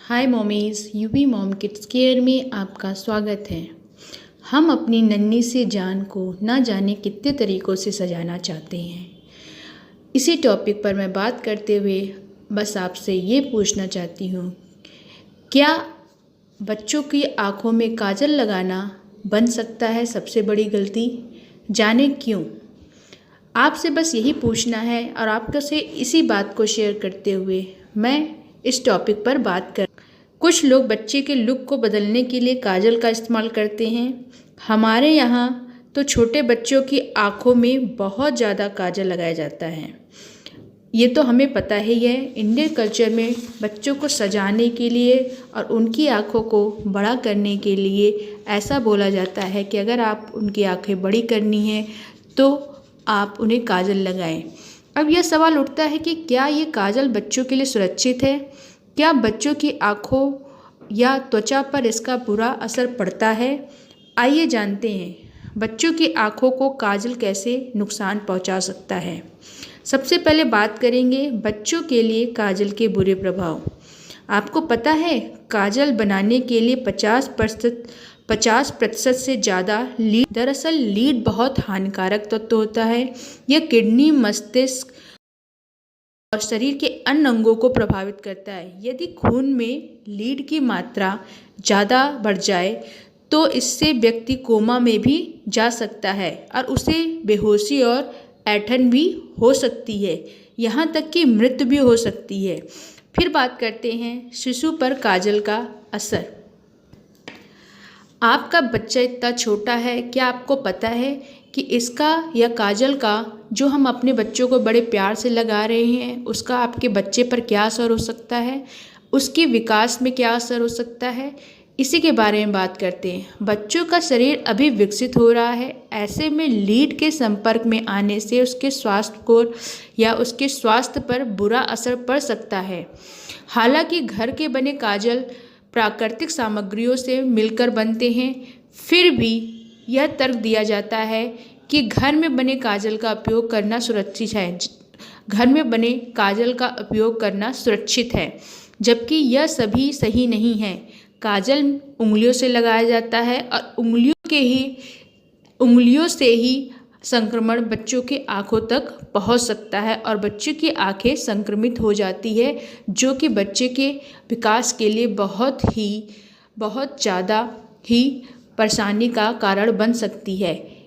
हाय mommies, UV mom kids care में आपका स्वागत है। हम अपनी नन्ही सी जान को ना जाने कितने तरीक़ों से सजाना चाहते हैं। इसी टॉपिक पर मैं बात करते हुए बस आपसे ये पूछना चाहती हूँ, क्या बच्चों की आँखों में काजल लगाना बन सकता है सबसे बड़ी गलती? जाने क्यों। आपसे बस यही पूछना है और आपसे इसी बात को शेयर करते हुए मैं इस टॉपिक पर बात कर। कुछ लोग बच्चे के लुक को बदलने के लिए काजल का इस्तेमाल करते हैं। हमारे यहाँ तो छोटे बच्चों की आँखों में बहुत ज़्यादा काजल लगाया जाता है। ये तो हमें पता ही है, इंडियन कल्चर में बच्चों को सजाने के लिए और उनकी आँखों को बड़ा करने के लिए ऐसा बोला जाता है कि अगर आप उनकी आँखें बड़ी करनी है तो आप उन्हें काजल लगाएं। अब यह सवाल उठता है कि क्या ये काजल बच्चों के लिए सुरक्षित है? क्या बच्चों की आँखों या त्वचा पर इसका बुरा असर पड़ता है? आइए जानते हैं बच्चों की आँखों को काजल कैसे नुकसान पहुंचा सकता है। सबसे पहले बात करेंगे बच्चों के लिए काजल के बुरे प्रभाव। आपको पता है काजल बनाने के लिए 50% से ज़्यादा लीड। दरअसल लीड बहुत हानिकारक तत्व होता है। यह किडनी, मस्तिष्क और शरीर के अन्य अंगों को प्रभावित करता है। यदि खून में लीड की मात्रा ज़्यादा बढ़ जाए तो इससे व्यक्ति कोमा में भी जा सकता है और उसे बेहोशी और ऐंठन भी हो सकती है, यहाँ तक कि मृत्यु भी हो सकती है। फिर बात करते हैं शिशु पर काजल का असर। आपका बच्चा इतना छोटा है, क्या आपको पता है कि इसका या काजल का जो हम अपने बच्चों को बड़े प्यार से लगा रहे हैं उसका आपके बच्चे पर क्या असर हो सकता है, उसके विकास में क्या असर हो सकता है, इसी के बारे में बात करते हैं। बच्चों का शरीर अभी विकसित हो रहा है, ऐसे में लीड के संपर्क में आने से उसके स्वास्थ्य को या उसके स्वास्थ्य पर बुरा असर पड़ सकता है। हालांकि घर के बने काजल प्राकृतिक सामग्रियों से मिलकर बनते हैं, फिर भी यह तर्क दिया जाता है कि घर में बने काजल का उपयोग करना सुरक्षित है। घर में बने काजल का उपयोग करना सुरक्षित है, जबकि यह सभी सही नहीं है। काजल उंगलियों से लगाया जाता है और उंगलियों से ही संक्रमण बच्चों की आँखों तक पहुंच सकता है और बच्चों की आँखें संक्रमित हो जाती है, जो कि बच्चे के विकास के लिए बहुत ज़्यादा ही परेशानी का कारण बन सकती है।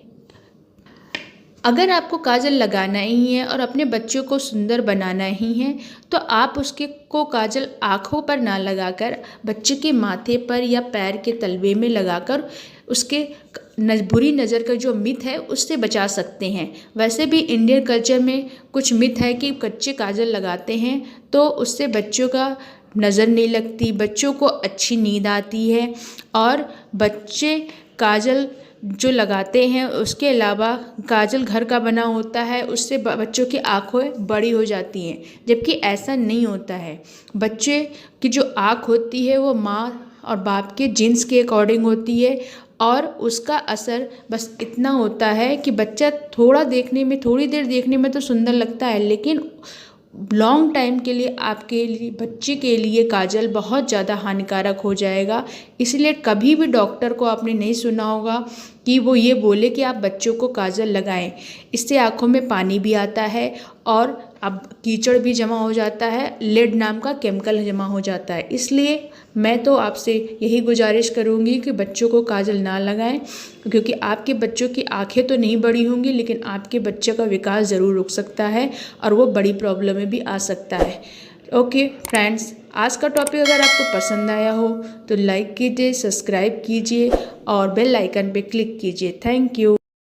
अगर आपको काजल लगाना ही है और अपने बच्चों को सुंदर बनाना ही है तो आप उसके को काजल आँखों पर ना लगाकर बच्चे के माथे पर या पैर के तलवे में लगाकर उसके बुरी नज़र का जो मिथ है उससे बचा सकते हैं। वैसे भी इंडियन कल्चर में कुछ मिथ है कि बच्चे काजल लगाते हैं तो उससे बच्चों का नज़र नहीं लगती, बच्चों को अच्छी नींद आती है और बच्चे काजल जो लगाते हैं उसके अलावा काजल घर का बना होता है, उससे बच्चों की आँखें बड़ी हो जाती हैं, जबकि ऐसा नहीं होता है। बच्चे की जो आँख होती है वो माँ और बाप के जीन्स के अकॉर्डिंग होती है और उसका असर बस इतना होता है कि बच्चा थोड़ी देर देखने में तो सुंदर लगता है, लेकिन लॉन्ग टाइम के लिए आपके लिए बच्चे के लिए काजल बहुत ज़्यादा हानिकारक हो जाएगा। इसलिए कभी भी डॉक्टर को आपने नहीं सुना होगा कि वो ये बोले कि आप बच्चों को काजल लगाएं। इससे आँखों में पानी भी आता है और अब कीचड़ भी जमा हो जाता है, लेड नाम का केमिकल जमा हो जाता है। इसलिए मैं तो आपसे यही गुजारिश करूँगी कि बच्चों को काजल ना लगाएं, क्योंकि आपके बच्चों की आंखें तो नहीं बड़ी होंगी लेकिन आपके बच्चे का विकास ज़रूर रुक सकता है और वो बड़ी प्रॉब्लम में भी आ सकता है। ओके फ्रेंड्स, आज का टॉपिक अगर आपको पसंद आया हो तो लाइक कीजिए, सब्सक्राइब कीजिए और बेल आइकन पे क्लिक कीजिए। Thank you.